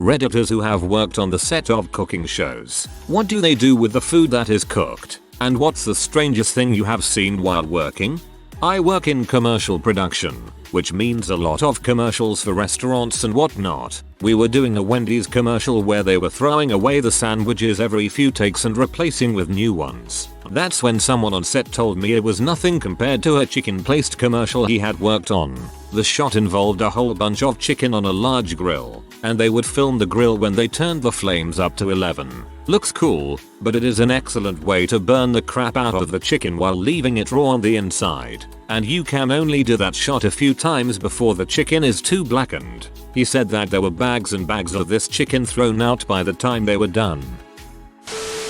Redditors who have worked on the set of cooking shows. What do they do with the food that is cooked? And what's the strangest thing you have seen while working? I work in commercial production, which means a lot of commercials for restaurants and whatnot. We were doing a Wendy's commercial where they were throwing away the sandwiches every few takes and replacing with new ones. That's when someone on set told me it was nothing compared to a chicken placed commercial he had worked on. The shot involved a whole bunch of chicken on a large grill, and they would film the grill when they turned the flames up to 11. Looks cool, but it is an excellent way to burn the crap out of the chicken while leaving it raw on the inside. And you can only do that shot a few times before the chicken is too blackened. He said that there were bags and bags of this chicken thrown out by the time they were done.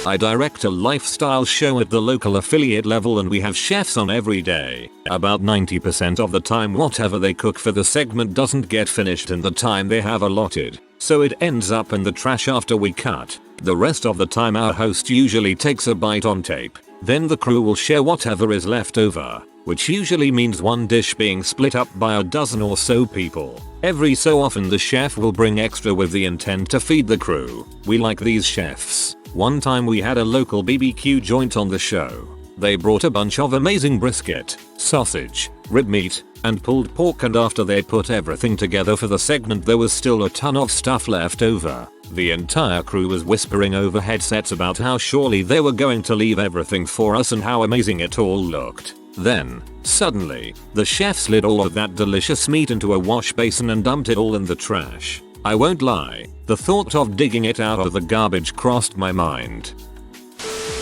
I direct a lifestyle show at the local affiliate level and we have chefs on every day. About 90% of the time whatever they cook for the segment doesn't get finished in the time they have allotted, so it ends up in the trash after we cut. The rest of the time our host usually takes a bite on tape, then the crew will share whatever is left over, which usually means one dish being split up by a dozen or so people. Every so often the chef will bring extra with the intent to feed the crew. We like these chefs. One time we had a local BBQ joint on the show. They brought a bunch of amazing brisket, sausage, rib meat, and pulled pork, and after they put everything together for the segment there was still a ton of stuff left over. The entire crew was whispering over headsets about how surely they were going to leave everything for us and how amazing it all looked. Then, suddenly, the chef slid all of that delicious meat into a wash basin and dumped it all in the trash. I won't lie, the thought of digging it out of the garbage crossed my mind.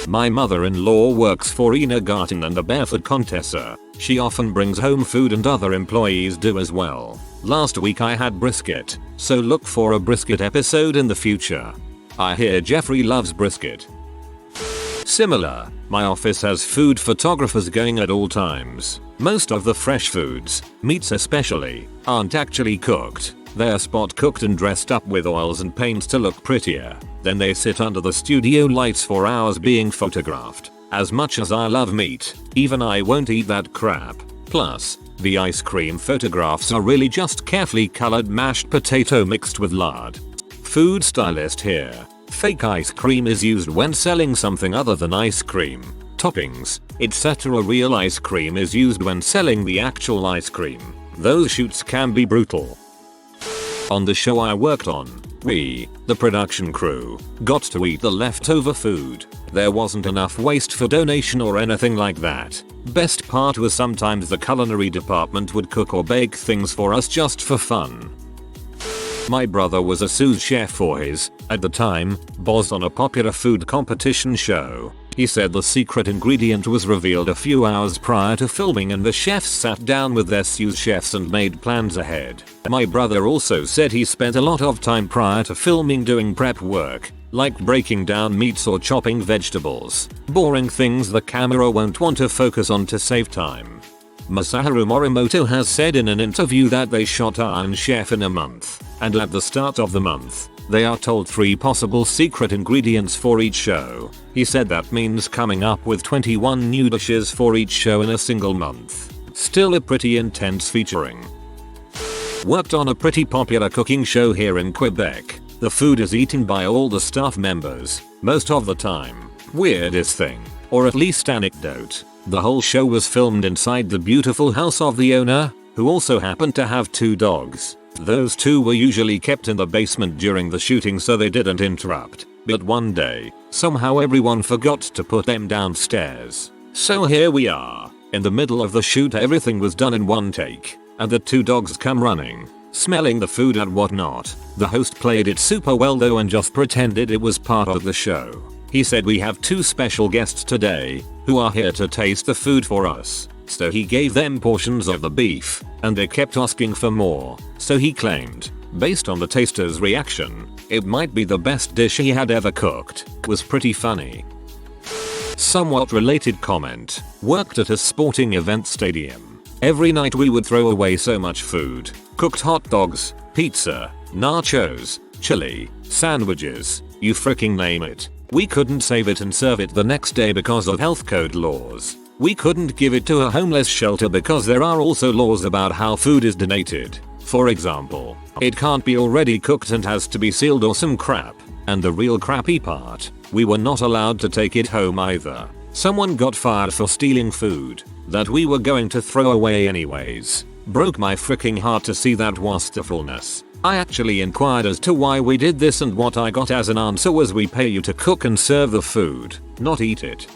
My mother-in-law works for Ina Garten and a Barefoot Contessa. She often brings home food and other employees do as well. Last week I had brisket, so look for a brisket episode in the future. I hear Jeffrey loves brisket. Similar, my office has food photographers going at all times. Most of the fresh foods, meats especially, aren't actually cooked. They are spot cooked and dressed up with oils and paints to look prettier. Then they sit under the studio lights for hours being photographed. As much as I love meat, even I won't eat that crap. Plus, the ice cream photographs are really just carefully colored mashed potato mixed with lard. Food stylist here. Fake ice cream is used when selling something other than ice cream, toppings, etc. Real ice cream is used when selling the actual ice cream. Those shoots can be brutal. On the show I worked on, we, the production crew, got to eat the leftover food. There wasn't enough waste for donation or anything like that. Best part was sometimes the culinary department would cook or bake things for us just for fun. My brother was a sous chef for his, at the time, boss on a popular food competition show. He said the secret ingredient was revealed a few hours prior to filming and the chefs sat down with their sous chefs and made plans ahead. My brother also said he spent a lot of time prior to filming doing prep work, like breaking down meats or chopping vegetables. Boring things the camera won't want to focus on to save time. Masaharu Morimoto has said in an interview that they shot Iron Chef in a month, and at the start of the month, they are told 3 possible secret ingredients for each show. He said that means coming up with 21 new dishes for each show in a single month. Still a pretty intense featuring. Worked on a pretty popular cooking show here in Quebec. The food is eaten by all the staff members, most of the time. Weirdest thing, or at least anecdote. The whole show was filmed inside the beautiful house of the owner, who also happened to have 2 dogs. Those 2 were usually kept in the basement during the shooting so they didn't interrupt. But one day, somehow everyone forgot to put them downstairs. So here we are. In the middle of the shoot everything was done in one take, and the 2 dogs come running, smelling the food and whatnot. The host played it super well though and just pretended it was part of the show. He said we have 2 special guests today, who are here to taste the food for us. So he gave them portions of the beef, and they kept asking for more, so he claimed, based on the taster's reaction, it might be the best dish he had ever cooked. Was pretty funny. Somewhat related comment. Worked at a sporting event stadium. Every night we would throw away so much food. Cooked hot dogs, pizza, nachos, chili, sandwiches, you freaking name it. We couldn't save it and serve it the next day because of health code laws. We couldn't give it to a homeless shelter because there are also laws about how food is donated. For example, it can't be already cooked and has to be sealed or some crap. And the real crappy part, we were not allowed to take it home either. Someone got fired for stealing food that we were going to throw away anyways. Broke my freaking heart to see that wastefulness. I actually inquired as to why we did this, and what I got as an answer was, we pay you to cook and serve the food, not eat it.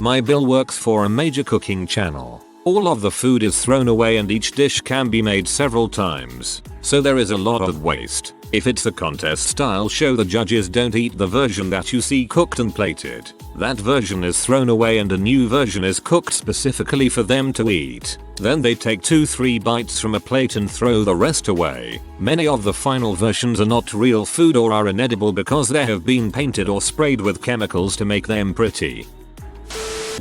My bill works for a major cooking channel. All of the food is thrown away and each dish can be made several times, so there is a lot of waste. If it's a contest style show, the judges don't eat the version that you see cooked and plated. That version is thrown away and a new version is cooked specifically for them to eat. Then they take 2-3 bites from a plate and throw the rest away. Many of the final versions are not real food or are inedible because they have been painted or sprayed with chemicals to make them pretty.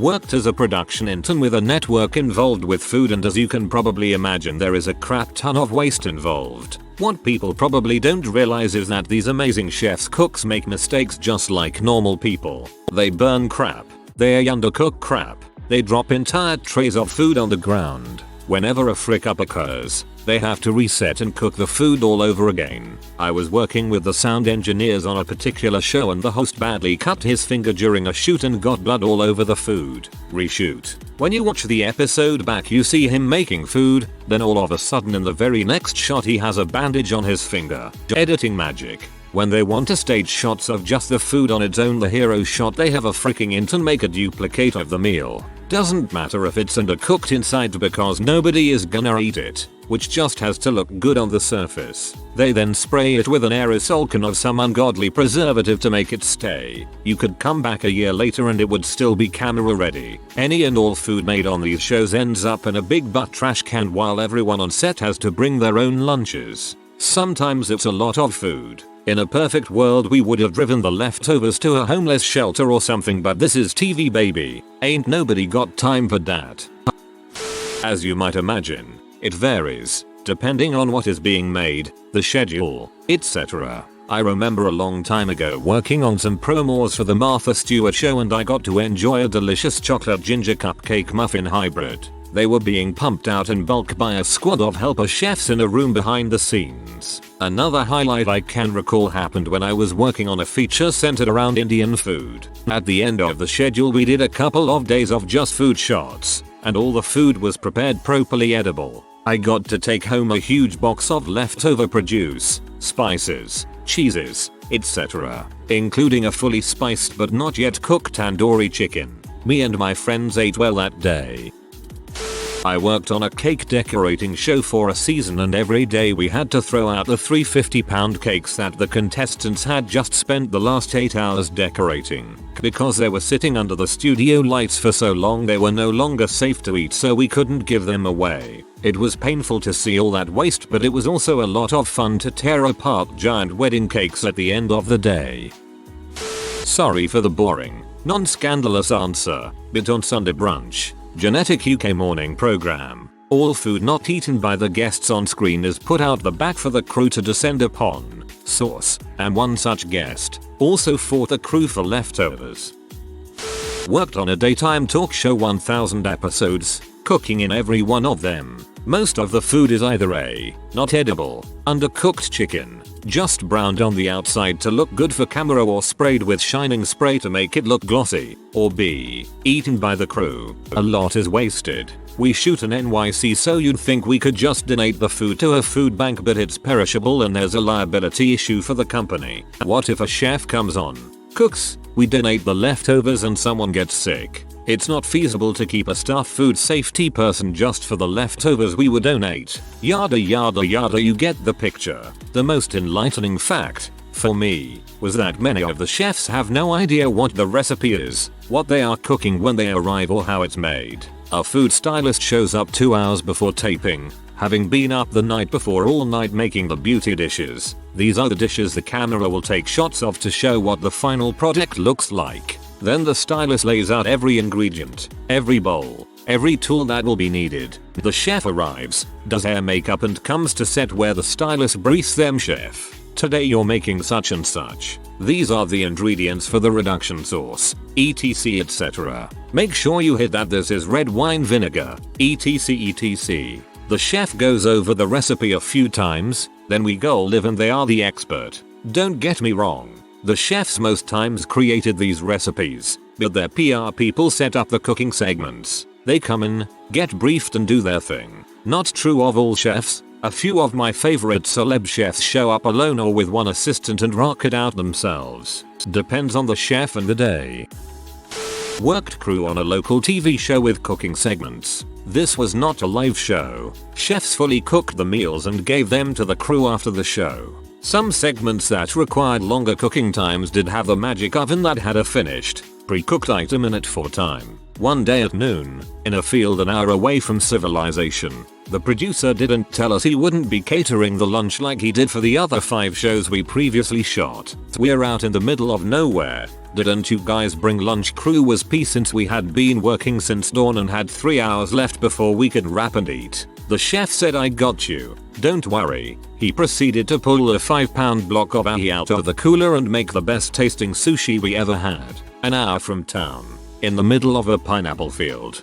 Worked as a production intern with a network involved with food, and as you can probably imagine, there is a crap ton of waste involved. What people probably don't realize is that these amazing chefs cooks make mistakes just like normal people. They burn crap. They undercook crap. They drop entire trays of food on the ground. Whenever a frick up occurs, they have to reset and cook the food all over again. I was working with the sound engineers on a particular show and the host badly cut his finger during a shoot and got blood all over the food. Reshoot. When you watch the episode back, you see him making food, then all of a sudden in the very next shot he has a bandage on his finger. Editing magic. When they want to stage shots of just the food on its own, the hero shot, they have a freaking intern make a duplicate of the meal. Doesn't matter if it's undercooked inside because nobody is gonna eat it, which just has to look good on the surface. They then spray it with an aerosol can of some ungodly preservative to make it stay. You could come back a year later and it would still be camera ready. Any and all food made on these shows ends up in a big butt trash can while everyone on set has to bring their own lunches. Sometimes it's a lot of food. In a perfect world we would have driven the leftovers to a homeless shelter or something, but this is TV baby. Ain't nobody got time for that. As you might imagine, it varies, depending on what is being made, the schedule, etc. I remember a long time ago working on some promos for the Martha Stewart show, and I got to enjoy a delicious chocolate ginger cupcake muffin hybrid. They were being pumped out in bulk by a squad of helper chefs in a room behind the scenes. Another highlight I can recall happened when I was working on a feature centered around Indian food. At the end of the schedule we did a couple of days of just food shots, and all the food was prepared properly edible. I got to take home a huge box of leftover produce, spices, cheeses, etc., including a fully spiced but not yet cooked tandoori chicken. Me and my friends ate well that day. I worked on a cake decorating show for a season, and every day we had to throw out the 350-pound cakes that the contestants had just spent the last 8 hours decorating. Because they were sitting under the studio lights for so long they were no longer safe to eat, so we couldn't give them away. It was painful to see all that waste, but it was also a lot of fun to tear apart giant wedding cakes at the end of the day. Sorry for the boring, non-scandalous answer, but on Sunday brunch, Genetic UK morning program, all food not eaten by the guests on screen is put out the back for the crew to descend upon. Sauce, and one such guest also fought the crew for leftovers. Worked on a daytime talk show, 1000 episodes, cooking in every one of them. Most of the food is either A, not edible, undercooked chicken, just browned on the outside to look good for camera or sprayed with shining spray to make it look glossy, or B, eaten by the crew. A lot is wasted. We shoot an NYC, so you'd think we could just donate the food to a food bank, but it's perishable and there's a liability issue for the company. What if a chef comes on, cooks, we donate the leftovers and someone gets sick? It's not feasible to keep a staff food safety person just for the leftovers we would donate. Yada yada yada, you get the picture. The most enlightening fact, for me, was that many of the chefs have no idea what the recipe is, what they are cooking when they arrive, or how it's made. A food stylist shows up 2 hours before taping, having been up the night before all night making the beauty dishes. These are the dishes the camera will take shots of to show what the final product looks like. Then the stylist lays out every ingredient, every bowl, every tool that will be needed. The chef arrives, does hair, makeup, and comes to set where the stylist briefs them, "Chef, today you're making such and such. These are the ingredients for the reduction sauce, etc, etc. Make sure you hit that this is red wine vinegar, etc etc. The The chef goes over the recipe a few times, then we go live and they are the expert. Don't get me wrong, the chefs most times created these recipes, but their PR people set up the cooking segments. They come in, get briefed and do their thing. Not true of all chefs. A few of my favorite celeb chefs show up alone or with one assistant and rock it out themselves. Depends on the chef and the day. Worked crew on a local TV show with cooking segments. This was not a live show. Chefs fully cooked the meals and gave them to the crew after the show. Some segments that required longer cooking times did have a magic oven that had a finished, pre-cooked item in it for time. One day at noon, in a field an hour away from civilization, the producer didn't tell us he wouldn't be catering the lunch like he did for the other 5 shows we previously shot. We're out in the middle of nowhere. Didn't you guys bring lunch? Crew was pissed since we had been working since dawn and had 3 hours left before we could wrap and eat. The chef said, I got you, don't worry. He proceeded to pull a 5-pound block of ahi out of the cooler and make the best tasting sushi we ever had. An hour from town, in the middle of a pineapple field.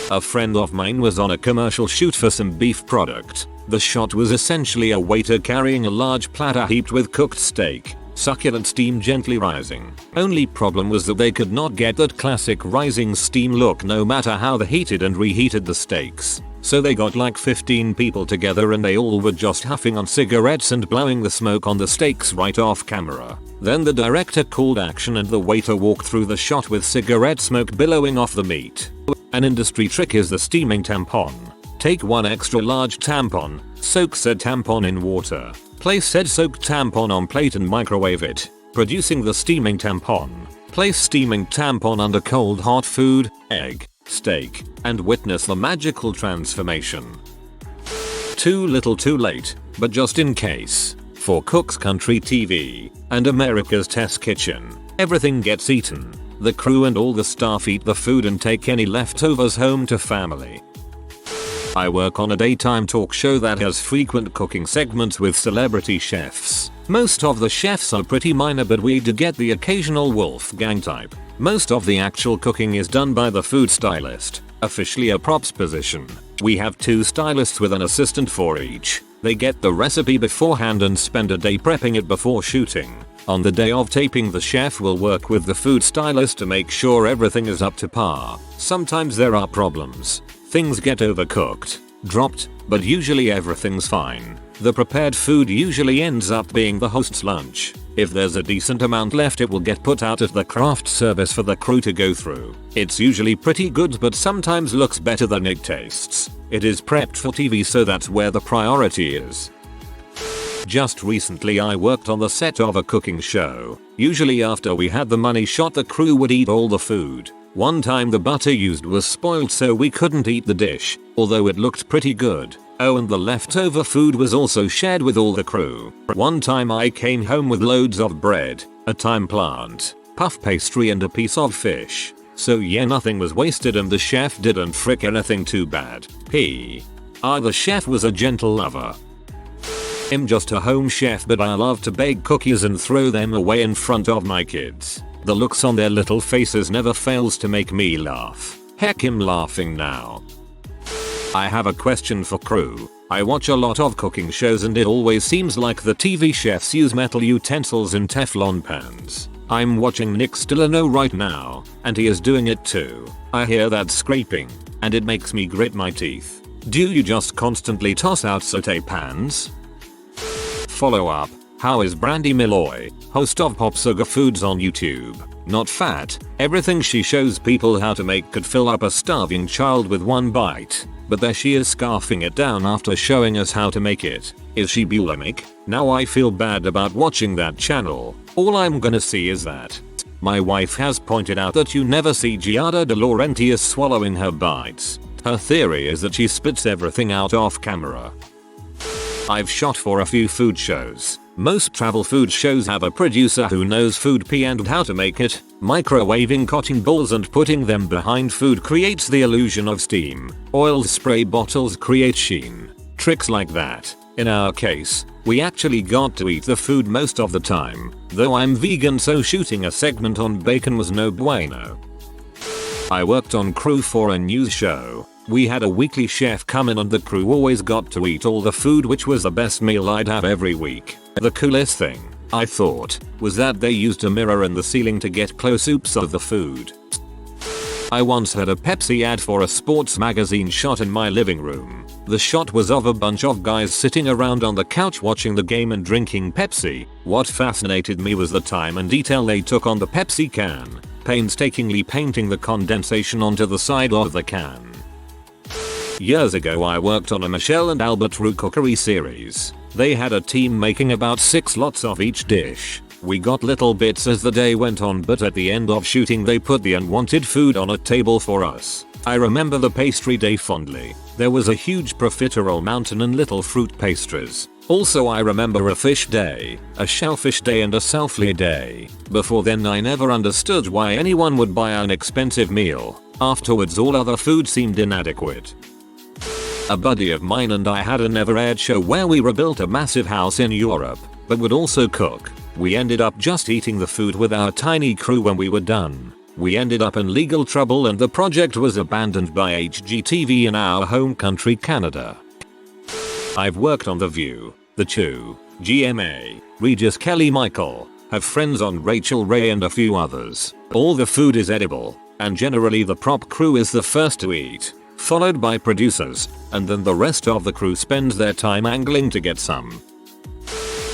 A friend of mine was on a commercial shoot for some beef product. The shot was essentially a waiter carrying a large platter heaped with cooked steak, succulent steam gently rising. Only problem was that they could not get that classic rising steam look no matter how they heated and reheated the steaks. So they got like 15 people together and they all were just huffing on cigarettes and blowing the smoke on the steaks right off camera. Then the director called action and the waiter walked through the shot with cigarette smoke billowing off the meat. An industry trick is the steaming tampon. Take one extra large tampon, soak said tampon in water, place said soaked tampon on plate and microwave it, producing the steaming tampon. Place steaming tampon under cold hot food, egg, steak, and witness the magical transformation. Too little too late, but just in case. For Cook's Country TV and America's Test Kitchen, everything gets eaten. The crew and all the staff eat the food and take any leftovers home to family. I work on a daytime talk show that has frequent cooking segments with celebrity chefs. Most of the chefs are pretty minor, but we do get the occasional Wolfgang type. Most of the actual cooking is done by the food stylist, officially a props position. We have 2 stylists with an assistant for each. They get the recipe beforehand and spend a day prepping it before shooting. On the day of taping, the chef will work with the food stylist to make sure everything is up to par. Sometimes there are problems. Things get overcooked, dropped, but usually everything's fine. The prepared food usually ends up being the host's lunch. If there's a decent amount left, it will get put out at the craft service for the crew to go through. It's usually pretty good, but sometimes looks better than it tastes. It is prepped for TV, so that's where the priority is. Just recently I worked on the set of a cooking show. Usually after we had the money shot, the crew would eat all the food. One time the butter used was spoiled, so we couldn't eat the dish, although it looked pretty good. Oh, and the leftover food was also shared with all the crew. One time I came home with loads of bread, a thyme plant, puff pastry and a piece of fish. So yeah, nothing was wasted and the chef didn't frick anything too bad. The chef was a gentle lover. I'm just a home chef, but I love to bake cookies and throw them away in front of my kids. The looks on their little faces never fails to make me laugh. Heck, I'm laughing now. I have a question for crew. I watch a lot of cooking shows and it always seems like the TV chefs use metal utensils in Teflon pans. I'm watching Nick Stillano right now, and he is doing it too. I hear that scraping, and it makes me grit my teeth. Do you just constantly toss out saute pans? Follow up. How is Brandy Malloy, host of Pop Sugar Foods on YouTube? Not fat. Everything she shows people how to make could fill up a starving child with one bite. But there she is scarfing it down after showing us how to make it. Is she bulimic? Now I feel bad about watching that channel. All I'm gonna see is that. My wife has pointed out that you never see Giada De Laurentiis swallowing her bites. Her theory is that she spits everything out off camera. I've shot for a few food shows. Most travel food shows have a producer who knows food pee and how to make it. Microwaving cotton balls and putting them behind food creates the illusion of steam. Oil spray bottles create sheen. Tricks like that. In our case, we actually got to eat the food most of the time. Though I'm vegan, so shooting a segment on bacon was no bueno. I worked on crew for a news show. We had a weekly chef come in and the crew always got to eat all the food, which was the best meal I'd have every week. The coolest thing, I thought, was that they used a mirror in the ceiling to get close-ups of the food. I once had a Pepsi ad for a sports magazine shot in my living room. The shot was of a bunch of guys sitting around on the couch watching the game and drinking Pepsi. What fascinated me was the time and detail they took on the Pepsi can, painstakingly painting the condensation onto the side of the can. Years ago I worked on a Michelle and Albert Roux cookery series. They had a team making about 6 lots of each dish. We got little bits as the day went on, but at the end of shooting they put the unwanted food on a table for us. I remember the pastry day fondly. There was a huge profiterole mountain and little fruit pastries. Also I remember a fish day, a shellfish day and a souffle day. Before then I never understood why anyone would buy an expensive meal. Afterwards all other food seemed inadequate. A buddy of mine and I had a never aired show where we rebuilt a massive house in Europe, but would also cook. We ended up just eating the food with our tiny crew when we were done. We ended up in legal trouble and the project was abandoned by HGTV in our home country Canada. I've worked on The View, The Chew, GMA, Regis Kelly Michael, have friends on Rachel Ray and a few others. All the food is edible, and generally the prop crew is the first to eat, followed by producers, and then the rest of the crew spends their time angling to get some.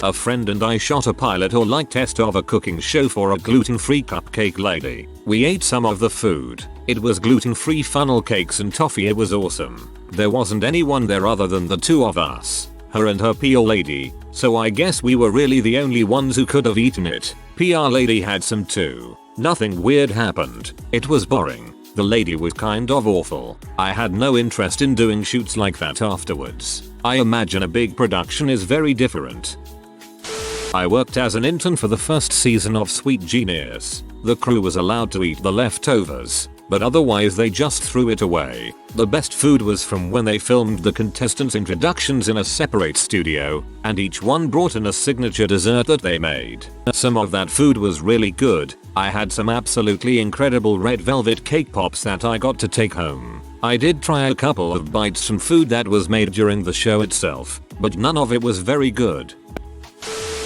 A friend and I shot a pilot or light test of a cooking show for a gluten-free cupcake lady. We ate some of the food. It was gluten-free funnel cakes and toffee. It was awesome. There wasn't anyone there other than the two of us, her and her PR lady, so I guess we were really the only ones who could have eaten it. PR lady had some too. Nothing weird happened. It was boring. The lady was kind of awful. I had no interest in doing shoots like that afterwards. I imagine a big production is very different. I worked as an intern for the first season of Sweet Genius. The crew was allowed to eat the leftovers, but otherwise they just threw it away. The best food was from when they filmed the contestants' introductions in a separate studio, and each one brought in a signature dessert that they made. Some of that food was really good. I had some absolutely incredible red velvet cake pops that I got to take home. I did try a couple of bites from food that was made during the show itself, but none of it was very good.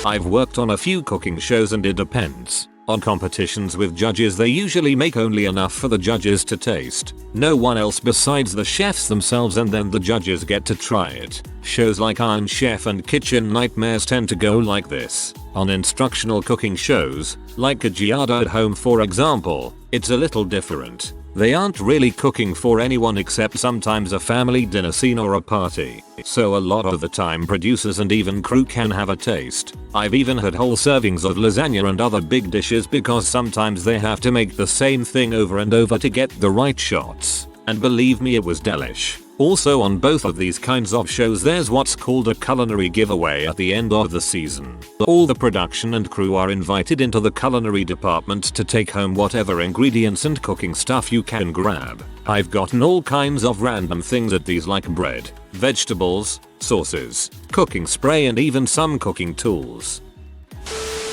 I've worked on a few cooking shows and it depends. On competitions with judges they usually make only enough for the judges to taste. No one else besides the chefs themselves, and then the judges get to try it. Shows like Iron Chef and Kitchen Nightmares tend to go like this. On instructional cooking shows, like a Giada at Home for example, it's a little different. They aren't really cooking for anyone except sometimes a family dinner scene or a party. So a lot of the time producers and even crew can have a taste. I've even had whole servings of lasagna and other big dishes because sometimes they have to make the same thing over and over to get the right shots. And believe me, it was delish. Also on both of these kinds of shows there's what's called a culinary giveaway at the end of the season. All the production and crew are invited into the culinary department to take home whatever ingredients and cooking stuff you can grab. I've gotten all kinds of random things at these, like bread, vegetables, sauces, cooking spray and even some cooking tools.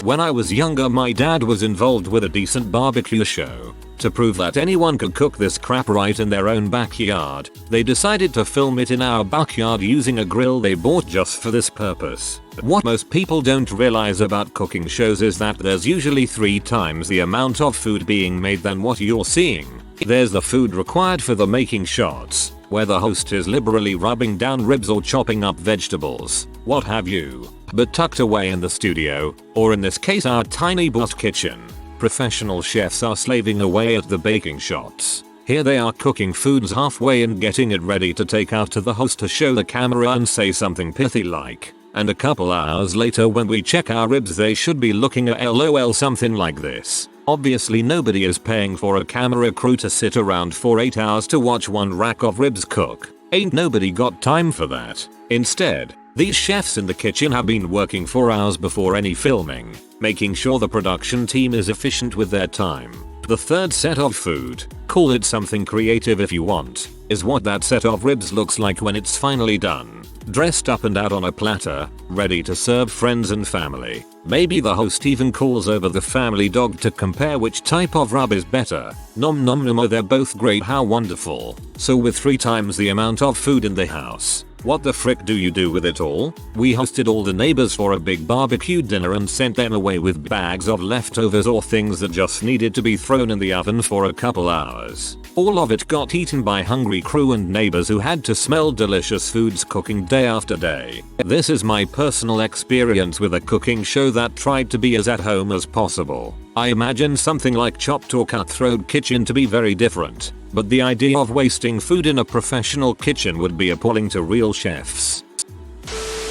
When I was younger my dad was involved with a decent barbecue show. To prove that anyone could cook this crap right in their own backyard, they decided to film it in our backyard using a grill they bought just for this purpose. What most people don't realize about cooking shows is that there's usually 3 times the amount of food being made than what you're seeing. There's the food required for the making shots, where the host is liberally rubbing down ribs or chopping up vegetables, what have you. But tucked away in the studio, or in this case our tiny boss kitchen, professional chefs are slaving away at the baking shots. Here they are cooking foods halfway and getting it ready to take out to the host to show the camera and say something pithy like, and a couple hours later when we check our ribs they should be looking at LOL something like this. Obviously nobody is paying for a camera crew to sit around for 8 hours to watch one rack of ribs cook. Ain't nobody got time for that. Instead, these chefs in the kitchen have been working for hours before any filming, making sure the production team is efficient with their time. The third set of food, call it something creative if you want, is what that set of ribs looks like when it's finally done. dressed up and out on a platter, ready to serve friends and family. Maybe the host even calls over the family dog to compare which type of rub is better. Nom nom nom, they're both great, how wonderful. So with 3 times the amount of food in the house, what the frick do you do with it all? We hosted all the neighbors for a big barbecue dinner and sent them away with bags of leftovers or things that just needed to be thrown in the oven for a couple hours. All of it got eaten by hungry crew and neighbors who had to smell delicious foods cooking day after day. This is my personal experience with a cooking show that tried to be as at home as possible. I imagine something like Chopped or Cutthroat Kitchen to be very different, but the idea of wasting food in a professional kitchen would be appalling to real chefs.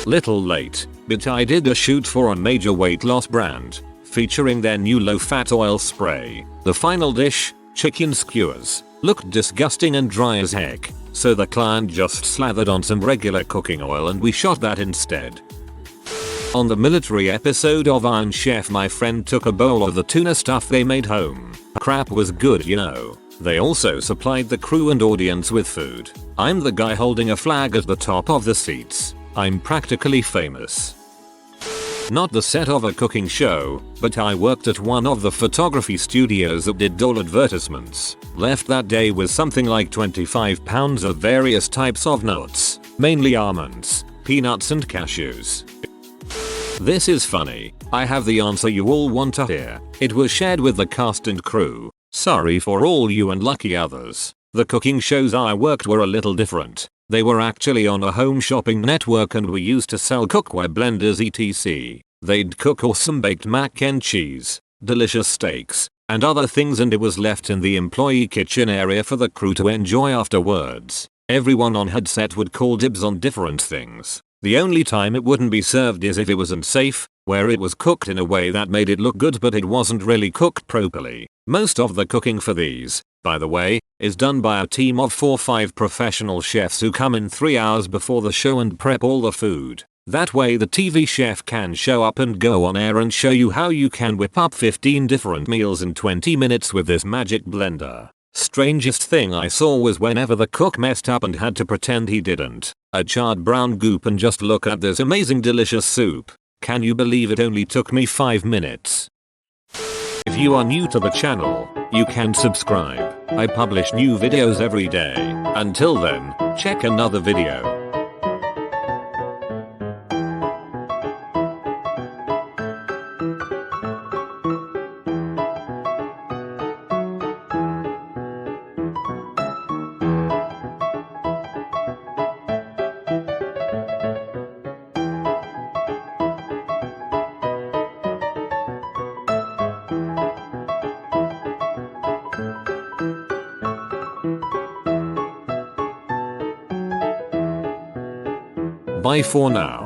Little late, but I did a shoot for a major weight loss brand, featuring their new low-fat oil spray. The final dish, chicken skewers, looked disgusting and dry as heck, so the client just slathered on some regular cooking oil and we shot that instead. On the military episode of Iron Chef, my friend took a bowl of the tuna stuff they made home. Crap was good, you know. They also supplied the crew and audience with food. I'm the guy holding a flag at the top of the seats. I'm practically famous. Not the set of a cooking show, but I worked at one of the photography studios that did doll advertisements. Left that day with something like 25 pounds of various types of nuts, mainly almonds, peanuts and cashews. This is funny. I have the answer you all want to hear. It was shared with the cast and crew. Sorry for all you unlucky others. The cooking shows I worked were a little different. They were actually on a home shopping network and we used to sell cookware, blenders etc. They'd cook awesome baked mac and cheese, delicious steaks, and other things, and it was left in the employee kitchen area for the crew to enjoy afterwards. Everyone on headset would call dibs on different things. The only time it wouldn't be served is if it was unsafe, where it was cooked in a way that made it look good but it wasn't really cooked properly. Most of the cooking for these, by the way, is done by a team of 4-5 professional chefs who come in 3 hours before the show and prep all the food. That way the TV chef can show up and go on air and show you how you can whip up 15 different meals in 20 minutes with this magic blender. Strangest thing I saw was whenever the cook messed up and had to pretend he didn't. A charred brown goop and just look at this amazing delicious soup. Can you believe it only took me 5 minutes? If you are new to the channel, you can subscribe. I publish new videos every day. Until then, check another video. Bye for now.